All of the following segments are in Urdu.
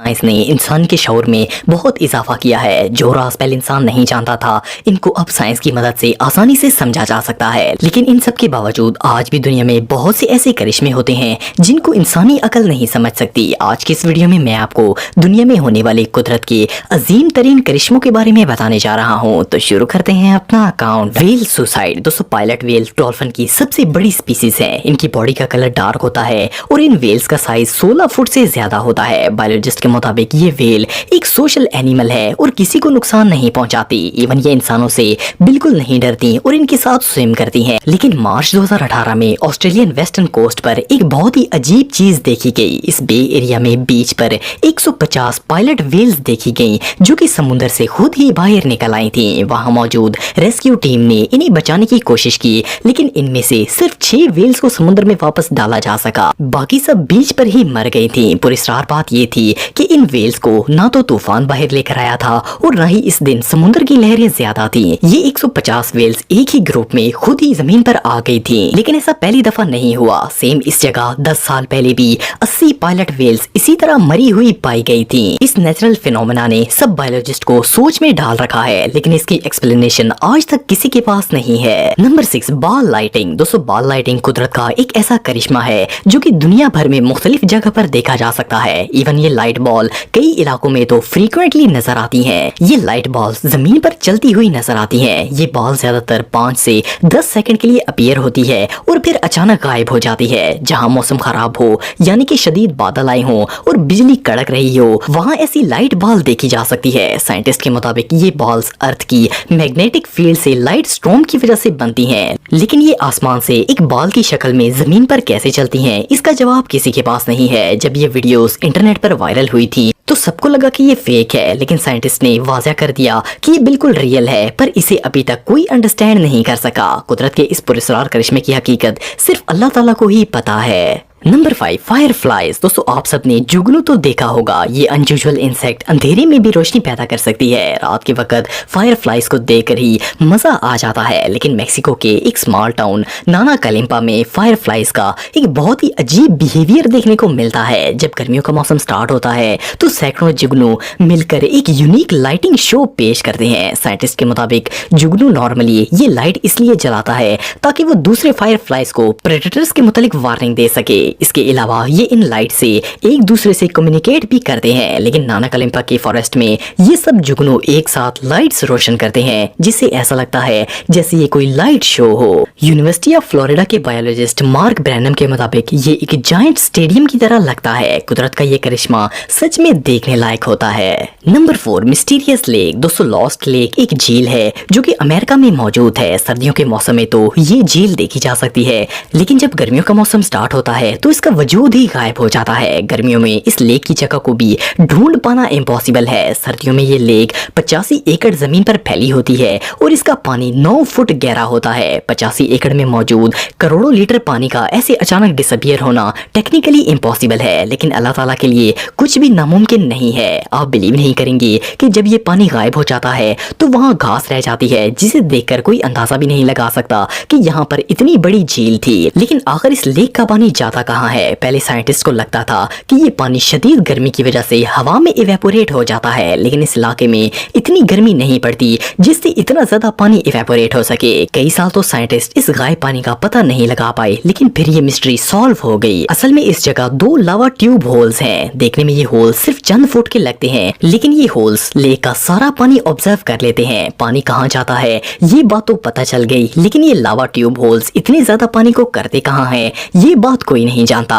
سائنس نے انسان کے شعور میں بہت اضافہ کیا ہے۔ جو راز پہلے انسان نہیں جانتا تھا ان کو اب سائنس کی مدد سے آسانی سے سمجھا جا سکتا ہے، لیکن ان سب کے باوجود آج بھی دنیا میں بہت سے ایسے کرشمے ہوتے ہیں جن کو انسانی عقل نہیں سمجھ سکتی۔ آج کی اس ویڈیو میں میں آپ کو دنیا میں ہونے والے قدرت کے عظیم ترین کرشموں کے بارے میں بتانے جا رہا ہوں، تو شروع کرتے ہیں اپنا اکاؤنٹ۔ Whale suicide. دوستو، پائلٹ ویل ڈولفن کی سب سے بڑی سپیسیز ہے۔ ان کی باڈی کا کلر ڈارک ہوتا ہے اور ان ویلز کا سائز 16 فٹ سے زیادہ ہوتا ہے۔ بایولوجسٹ کے مطابق یہ ویل ایک سوشل اینیمل ہے اور کسی کو نقصان نہیں پہنچاتی۔ ایون یہ انسانوں سے بالکل نہیں ڈرتی اور ان کے ساتھ سوئم کرتی ہیں۔ لیکن مارچ 2018 میں آسٹریلین ویسٹرن کوسٹ پر ایک بہت ہی عجیب چیز دیکھی گئی۔ اس بے ایریا میں بیچ پر 150 پائلٹ ویلز دیکھی گئیں جو کہ سمندر سے خود ہی باہر نکل آئی تھیں۔ وہاں موجود ریسکیو ٹیم نے انہیں بچانے کی کوشش کی، لیکن ان میں سے صرف 6 ویلز کو سمندر میں واپس ڈالا جا سکا، باقی سب بیچ پر ہی مر گئی تھیں۔ پراسرار بات یہ تھی کہ ان ویلز کو نہ تو طوفان باہر لے کر آیا تھا اور نہ ہی اس دن سمندر کی لہریں زیادہ تھیں۔ یہ 150 ویلز ایک ہی گروپ میں خود ہی زمین پر آ گئی تھیں، لیکن ایسا پہلی دفعہ نہیں ہوا۔ سیم اس جگہ 10 سال پہلے بھی 80 پائلٹ ویلز اسی طرح مری ہوئی پائی گئی تھیں۔ اس نیچرل فینومینا نے سب بایولوجسٹ کو سوچ میں ڈال رکھا ہے، لیکن اس کی ایکسپلینیشن آج تک کسی کے پاس نہیں ہے۔ نمبر 6، بال لائٹنگ۔ دوستو، بال لائٹنگ قدرت کا ایک ایسا کرشمہ ہے جو کہ دنیا بھر میں مختلف جگہ پر دیکھا جا سکتا ہے۔ ایون یہ لائٹ بال کئی علاقوں میں تو فریکوینٹلی نظر آتی ہیں۔ یہ لائٹ بال زمین پر چلتی ہوئی نظر آتی ہیں۔ یہ بال زیادہ تر 5 سے 10 سیکنڈ کے لیے اپیئر ہوتی ہے اور پھر اچانک غائب ہو جاتی ہے۔ جہاں موسم خراب ہو، یعنی کہ شدید بادل آئے ہوں اور بجلی کڑک رہی ہو، وہاں ایسی لائٹ بال دیکھی جا سکتی ہے۔ سائنٹسٹ کے مطابق یہ بالز ارتھ کی میگنیٹک فیلڈ سے لائٹ سٹورم کی وجہ سے بنتی ہیں، لیکن یہ آسمان سے ایک بال کی شکل میں زمین پر کیسے چلتی ہیں، اس کا جواب کسی کے پاس نہیں ہے۔ جب یہ ویڈیوز انٹرنیٹ پر وائرل ہوئی تھی تو سب کو لگا کہ یہ فیک ہے، لیکن سائنٹسٹ نے واضح کر دیا کہ یہ بالکل ریئل ہے، پر اسے ابھی تک کوئی انڈرسٹینڈ نہیں کر سکا۔ قدرت کے اس پراسرار کرشمے کی حقیقت صرف اللہ تعالیٰ کو ہی پتا ہے۔ Number 5، fire flies. دوستو، آپ سب نے جگنو تو دیکھا ہوگا۔ یہ انیوژل انسیکٹ اندھیرے میں بھی روشنی پیدا کر سکتی ہے۔ رات کے وقت فائر فلائز کو دیکھ کر ہی مزہ آ جاتا ہے، لیکن میکسیکو کے ایک اسمال ٹاؤن نانا کلیمپا میں فائر فلائز کا ایک بہت ہی عجیب بیہیویئر دیکھنے کو ملتا ہے۔ جب گرمیوں کا موسم سٹارٹ ہوتا ہے تو سینکڑوں جگنو مل کر ایک یونیک لائٹنگ شو پیش کرتے ہیں۔ سائنٹسٹ کے مطابق جگنو نارملی یہ لائٹ اس لیے جلاتا ہے تاکہ وہ دوسرے فائر فلائز کو پریڈیٹرز کے متعلق وارننگ دے سکے۔ اس کے علاوہ یہ ان لائٹ سے ایک دوسرے سے کمیونیکیٹ بھی کرتے ہیں، لیکن نانا کلیمپا کے فارسٹ میں یہ سب جگنو ایک ساتھ لائٹس روشن کرتے ہیں، جس سے ایسا لگتا ہے جیسے یہ کوئی light show who. University of Florida کے بایولوجسٹ مارک برینم کے مطابق یہ ایک جائنٹ اسٹیڈیم کی طرح لگتا ہے۔ قدرت کا یہ کرشمہ سچ میں دیکھنے لائق ہوتا ہے۔ Number 4، mysterious lake. دوستو، لاسٹ لیک ایک جھیل ہے جو کہ امریکہ میں موجود ہے۔ سردیوں کے موسم میں تو یہ جھیل دیکھی جا سکتی ہے، لیکن جب گرمیوں کا موسم سٹارٹ ہوتا ہے تو اس کا وجود ہی غائب ہو جاتا ہے۔ گرمیوں میں اس لیک کی جگہ کو بھی ڈھونڈ پانا امپاسبل ہے۔ سردیوں میں یہ لیک 85 ایکڑ زمین پر پھیلی ہوتی ہے اور اس کا پانی 9 فٹ گہرا ہوتا ہے۔ 85 ایکڑ میں موجود کروڑوں لیٹر پانی کا ایسے اچانک ڈس اپیئر ہونا ٹیکنیکلی امپاسبل ہے، لیکن اللہ تعالیٰ کے لیے کچھ بھی ناممکن نہیں ہے۔ آپ بلیو نہیں کریں گے کہ جب یہ پانی غائب ہو جاتا ہے تو وہاں گھاس رہ جاتی ہے، جسے دیکھ کر کوئی اندازہ بھی نہیں لگا سکتا کہ یہاں پر اتنی بڑی جھیل تھی۔ لیکن آخر اس لیک کا پانی جاتا کہاں ہے؟ پہلے سائنٹسٹ کو لگتا تھا کہ یہ پانی شدید گرمی کی وجہ سے ہوا میں ایویپوریٹ ہو جاتا ہے، لیکن اس علاقے میں اتنی گرمی نہیں پڑتی جس سے اتنا زیادہ پانی ایویپوریٹ ہو سکے۔ کئی سال تو سائنٹسٹ اس غائب پانی کا پتہ نہیں لگا پائے، لیکن پھر یہ مسٹری سالو ہو گئی۔ اصل میں اس جگہ 2 لاوا ٹیوب ہولز ہیں۔ دیکھنے میں یہ ہولز صرف چند فٹ کے لگتے ہیں، لیکن یہ ہولز لیک کا سارا پانی آبزرو کر لیتے ہیں۔ پانی کہاں جاتا ہے یہ بات تو پتہ چل گئی، لیکن یہ لاوا ٹیوب ہولز اتنے زیادہ پانی کو کرتے کہاں ہیں یہ بات کوئی نہیں جانتا۔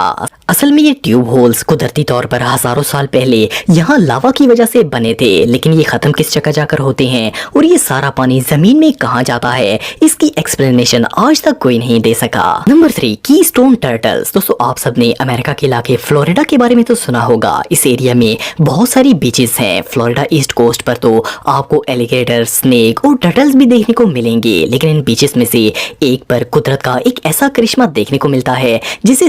اصل میں یہ ٹیوب ہولز قدرتی طور پر ہزاروں سال پہلے یہاں لاوا کی وجہ سے بنے تھے، لیکن یہ ختم کس جگہ جا کر ہوتے ہیں اور یہ سارا پانی زمین میں کہاں جاتا ہے اس کی ایکسپلینیشن آج تک کوئی نہیں دے سکا۔ نمبر 3، کی سٹون ٹرٹلز۔ دوستو، آپ سب نے امریکہ کے علاقے فلوریڈا کے بارے میں تو سنا ہوگا۔ اس ایریا میں بہت ساری بیچز ہیں۔ فلوریڈا ایسٹ کوسٹ پر تو آپ کو ایلیگیٹر، سنیک اور ٹرٹلز بھی دیکھنے کو ملیں گے، لیکن ان بیچز میں سے ایک پر قدرت کا ایک ایسا کرشمہ دیکھنے کو ملتا ہے جسے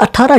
18